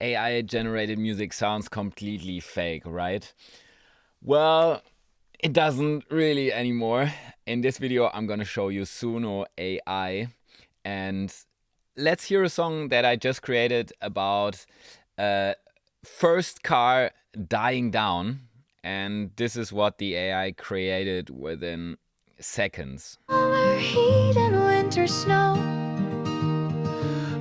AI generated music sounds completely fake, right? Well, it doesn't really anymore. In this video, I'm gonna show you Suno AI, and let's hear a song that I just created about a first car dying down, and this is what the AI created within seconds. Summer heat and winter snow.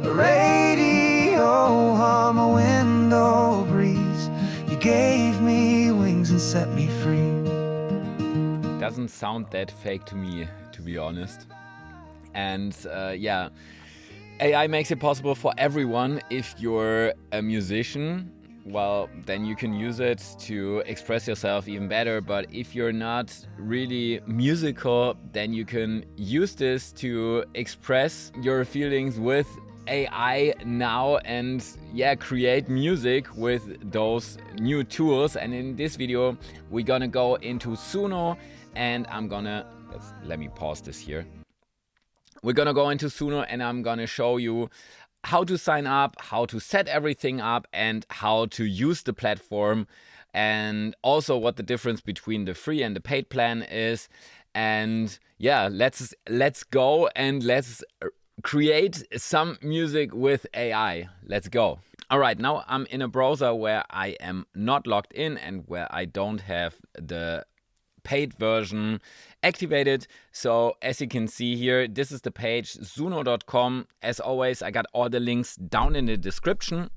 A radio hum, a window breeze. You gave me wings and set me free. Doesn't sound that fake to me, to be honest. And yeah, AI makes it possible for everyone. If you're a musician, well, then you can use it to express yourself even better. But if you're not really musical, then you can use this to express your feelings with AI now and yeah, create music with those new tools. And in this video, we're gonna go into Suno, and let me pause this here. We're gonna go into Suno and I'm gonna show you how to sign up, how to set everything up, and how to use the platform, and also what the difference between the free and the paid plan is. And yeah, let's go and let's create some music with AI. Let's go. All right, now I'm in a browser where I am not logged in and where I don't have the paid version activated. So as you can see here, this is the page, suno.com. As always, I got all the links down in the description.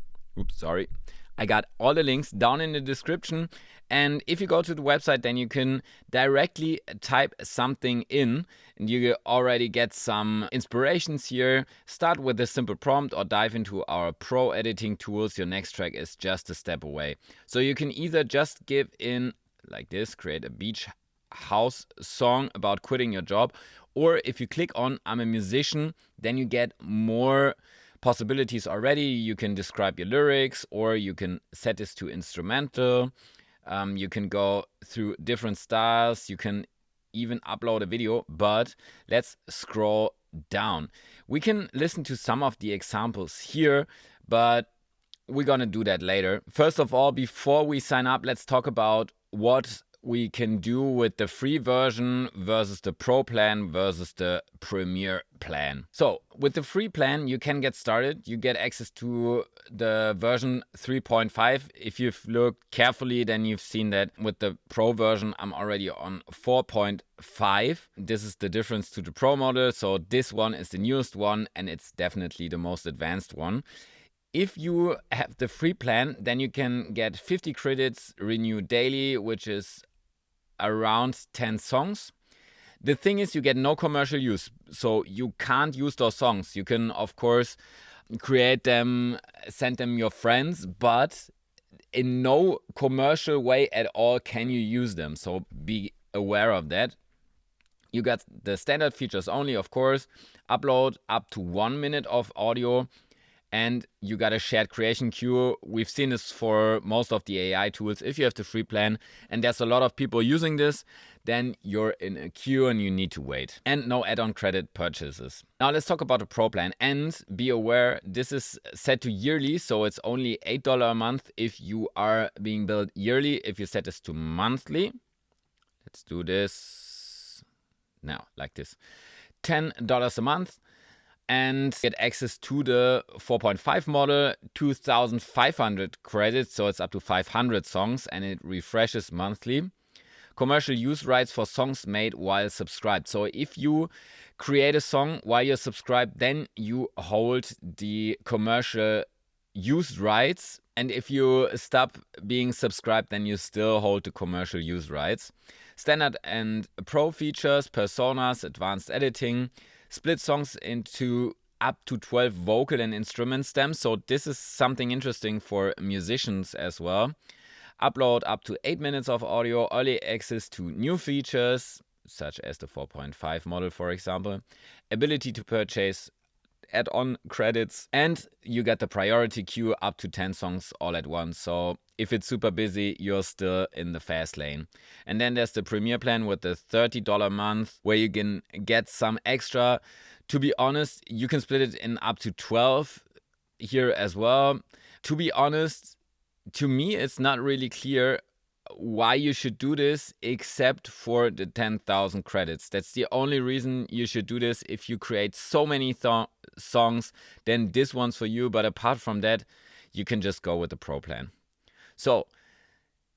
I got all the links down in the description. And if you go to the website, then you can directly type something in and you already get some inspirations here. Start with a simple prompt or dive into our pro editing tools. Your next track is just a step away. So you can either just give in like this, create a beach house song about quitting your job, or if you click on I'm a musician, then you get more possibilities already. You can describe your lyrics, or you can set this to instrumental. You can go through different styles. You can even upload a video, but let's scroll down. We can listen to some of the examples here, but we're gonna do that later. First of all, before we sign up, let's talk about what we can do with the free version versus the pro plan versus the premier plan. So with the free plan, you can get started. You get access to the version 3.5. If you've looked carefully, then you've seen that with the pro version, I'm already on 4.5. This is the difference to the pro model. So this one is the newest one, and it's definitely the most advanced one. If you have the free plan, then you can get 50 credits, renew daily, which is around 10 songs. The thing is, you get no commercial use, so you can't use those songs. You can, of course, create them, send them your friends, but in no commercial way at all can you use them. So be aware of that. You got the standard features only, of course, upload up to 1 minute of audio. And you got a shared creation queue. We've seen this for most of the AI tools. If you have the free plan and there's a lot of people using this, then you're in a queue and you need to wait. And no add-on credit purchases. Now let's talk about the pro plan. And be aware, this is set to yearly, so it's only $8 a month if you are being billed yearly. If you set this to monthly, let's do this now, like this, $10 a month. And get access to the 4.5 model, 2,500 credits, so it's up to 500 songs, and it refreshes monthly. Commercial use rights for songs made while subscribed. So if you create a song while you're subscribed, then you hold the commercial use rights. And if you stop being subscribed, then you still hold the commercial use rights. Standard and pro features, personas, advanced editing, split songs into up to 12 vocal and instrument stems. So this is something interesting for musicians as well. Upload up to 8 minutes of audio, early access to new features, such as the 4.5 model, for example. Ability to purchase add-on credits, and you get the priority queue up to 10 songs all at once. So if it's super busy, you're still in the fast lane. And then there's the Premier plan with the $30 a month, where you can get some extra. To be honest, you can split it in up to 12 here as well. to be honest, to me, it's not really clear why you should do this except for the 10,000 credits. That's the only reason you should do this. If you create so many songs, then this one's for you. But apart from that, you can just go with the Pro plan. So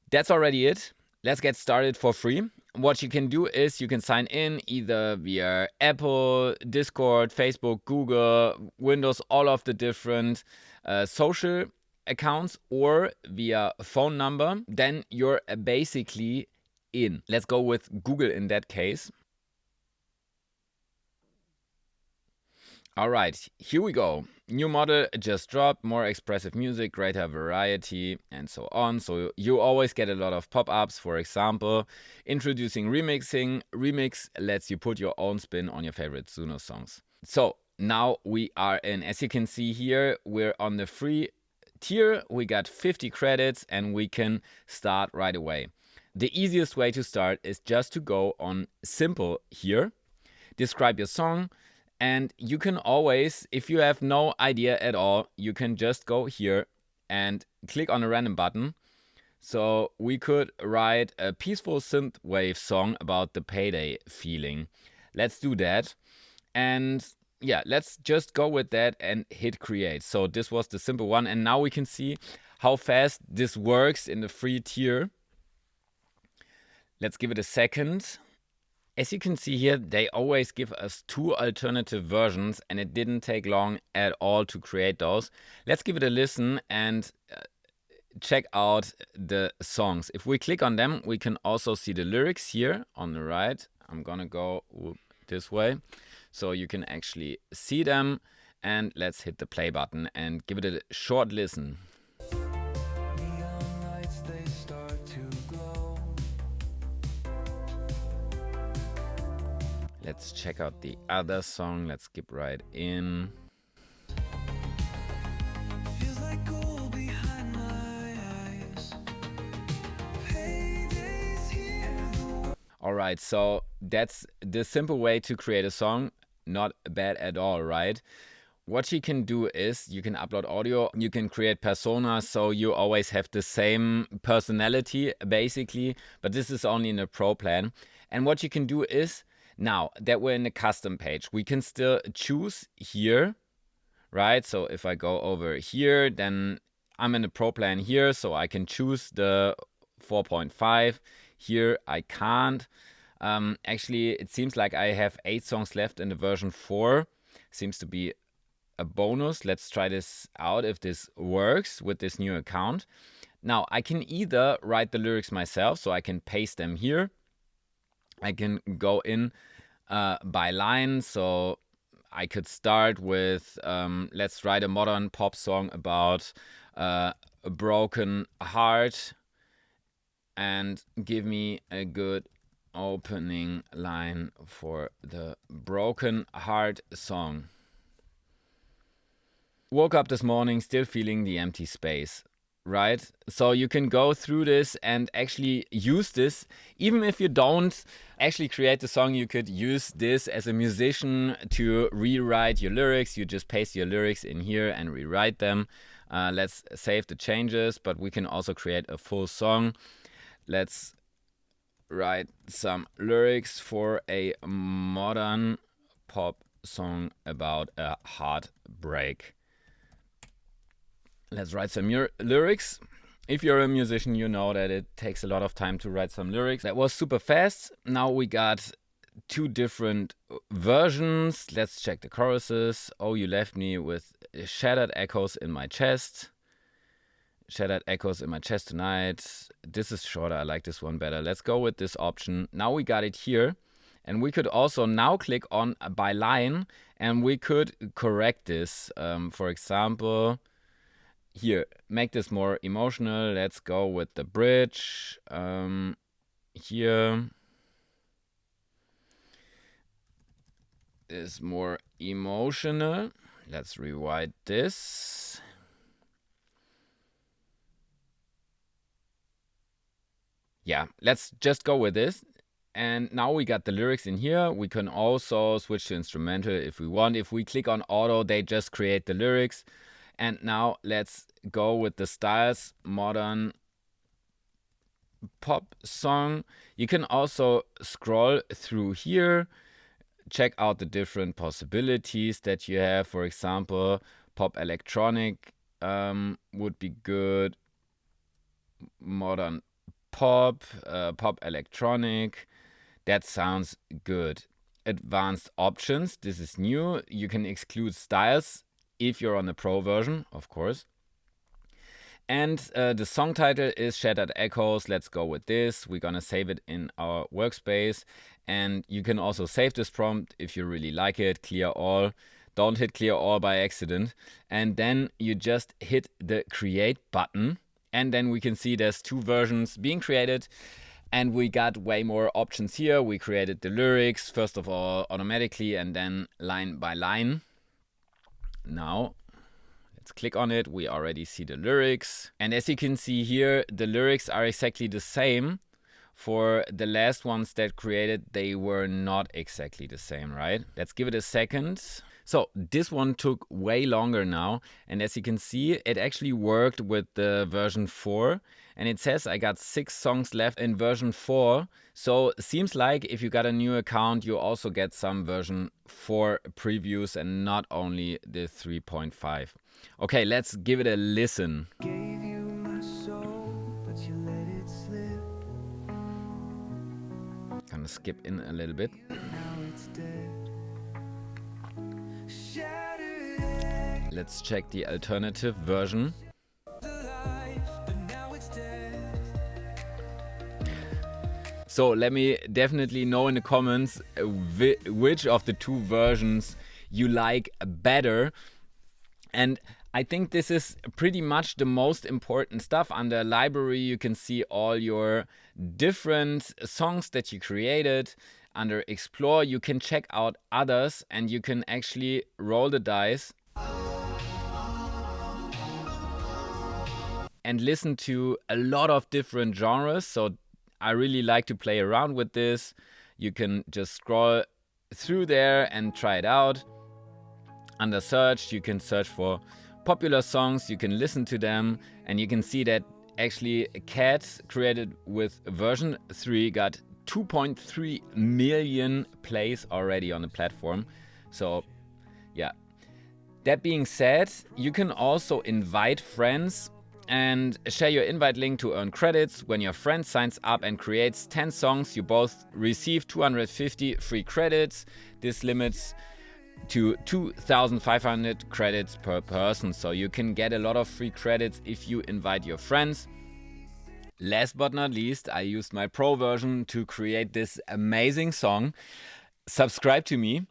that's already it. Let's get started for free. What you can do is you can sign in either via Apple, Discord, Facebook, Google, Windows, all of the different social accounts, or via phone number. Then you're basically in. Let's go with Google in that case. All right, here we go. New model just dropped, more expressive music, greater variety, and so on. So you always get a lot of pop-ups. For example, introducing remixing. Remix lets you put your own spin on your favorite Suno songs. So now we are in. As you can see here, we're on the free tier. We got 50 credits and we can start right away. The easiest way to start is just to go on simple here, describe your song. And you can always, if you have no idea at all, you can just go here and click on a random button. So we could write a peaceful synthwave song about the payday feeling. Let's do that. And yeah, let's just go with that and hit create. So this was the simple one. And now we can see how fast this works in the free tier. Let's give it a second. As you can see here, they always give us 2 alternative versions, and it didn't take long at all to create those. Let's give it a listen and check out the songs. If we click on them, we can also see the lyrics here on the right. I'm gonna go this way so you can actually see them. And let's hit the play button and give it a short listen. Let's check out the other song. Let's skip right in. Feels like gold behind my eyes. Paydays here. All right, so that's the simple way to create a song. Not bad at all, right? What you can do is you can upload audio, you can create personas, so you always have the same personality basically, but this is only in a Pro plan. And what you can do is, now that we're in the custom page, we can still choose here, right? So if I go over here, then I'm in the Pro plan here, so I can choose the 4.5. Here I can't. Actually, it seems like I have 8 songs left in the version 4. Seems to be a bonus. Let's try this out if this works with this new account. Now I can either write the lyrics myself, so I can paste them here. I can go in by line, so I could start with let's write a modern pop song about a broken heart and give me a good opening line for the broken heart song. Woke up this morning still feeling the empty space. Right? So you can go through this and actually use this. Even if you don't actually create the song, you could use this as a musician to rewrite your lyrics. You just paste your lyrics in here and rewrite them. Let's save the changes, but we can also create a full song. Let's write some lyrics for a modern pop song about a heartbreak. Let's write some lyrics. If you're a musician, you know that it takes a lot of time to write some lyrics. That was super fast. Now we got 2 different versions. Let's check the choruses. Oh, you left me with shattered echoes in my chest. Shattered echoes in my chest tonight. This is shorter. I like this one better. Let's go with this option. Now we got it here. And we could also now click on by line and we could correct this. For example, here, make this more emotional. Let's go with the bridge. Here is more emotional. Let's rewrite this. Yeah, let's just go with this. And now we got the lyrics in here. We can also switch to instrumental if we want. If we click on auto, they just create the lyrics. And now let's go with the styles. Modern pop song. You can also scroll through here, check out the different possibilities that you have. For example, pop electronic would be good. Modern pop, pop electronic. That sounds good. Advanced options. This is new. You can exclude styles if you're on the pro version, of course. And the song title is Shattered Echoes. Let's go with this. We're gonna save it in our workspace. And you can also save this prompt if you really like it. Clear all. Don't hit clear all by accident. And then you just hit the create button. And then we can see there's 2 versions being created. And we got way more options here. We created the lyrics, first of all, automatically, and then line by line. Now, let's click on it. We already see the lyrics. And as you can see here, the lyrics are exactly the same. For the last ones that created, they were not exactly the same, right? Let's give it a second. So this one took way longer now. And as you can see, it actually worked with the version 4. And it says I got 6 songs left in version 4. So seems like if you got a new account, you also get some version 4 previews and not only the 3.5. Okay, let's give it a listen. Gave you my soul, but you let it slip. Gonna skip in a little bit. Now it's dead. Shattered Let's check the alternative version. alive, but now it's dead. So let me definitely know in the comments which of the 2 versions you like better. And I think this is pretty much the most important stuff. Under library, you can see all your different songs that you created. Under explore, you can check out others and you can actually roll the dice and listen to a lot of different genres. So I really like to play around with this. You can just scroll through there and try it out. Under search, you can search for popular songs, you can listen to them, and you can see that actually Cat created with version 3 got 2.3 million plays already on the platform. So yeah. That being said, you can also invite friends and share your invite link to earn credits. When your friend signs up and creates 10 songs, you both receive 250 free credits. This limits to 2,500 credits per person. So you can get a lot of free credits if you invite your friends. Last but not least, I used my pro version to create this amazing song. Subscribe to me.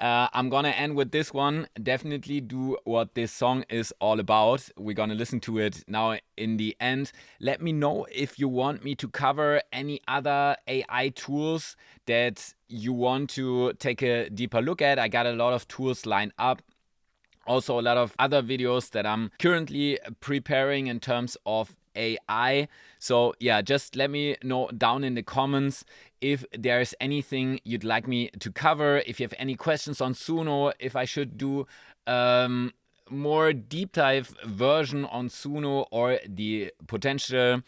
I'm gonna end with this one. Definitely do what this song is all about. We're gonna listen to it now in the end. Let me know if you want me to cover any other AI tools that you want to take a deeper look at. I got a lot of tools lined up. Also a lot of other videos that I'm currently preparing in terms of AI. So yeah, just let me know down in the comments if there's anything you'd like me to cover. If you have any questions on Suno, if I should do more deep dive version on Suno or the potential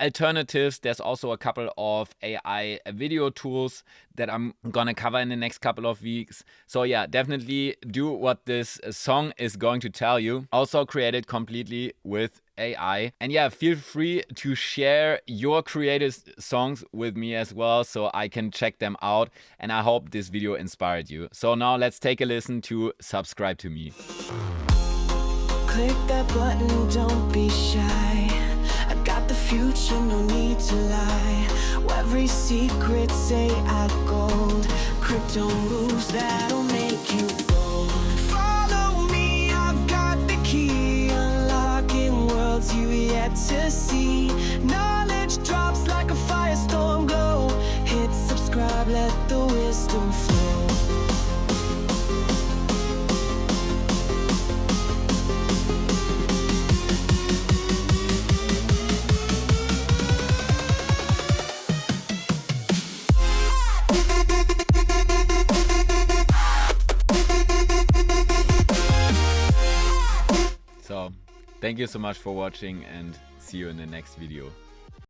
alternatives. There's also a couple of AI video tools that I'm gonna cover in the next couple of weeks. So yeah, definitely do what this song is going to tell you. Also created completely with AI. And yeah, feel free to share your created songs with me as well so I can check them out. And I hope this video inspired you. So now let's take a listen to Subscribe to Me. Click that button, don't be shy. I got the future, no need to lie. Every secret say I gold. Crypto moves that'll make you bold. Follow me, I've got the key. Unlocking worlds you yet to see. Knowledge drops like a firestorm glow. Hit subscribe, let the wisdom flow. So Thank you so much for watching and see you in the next video.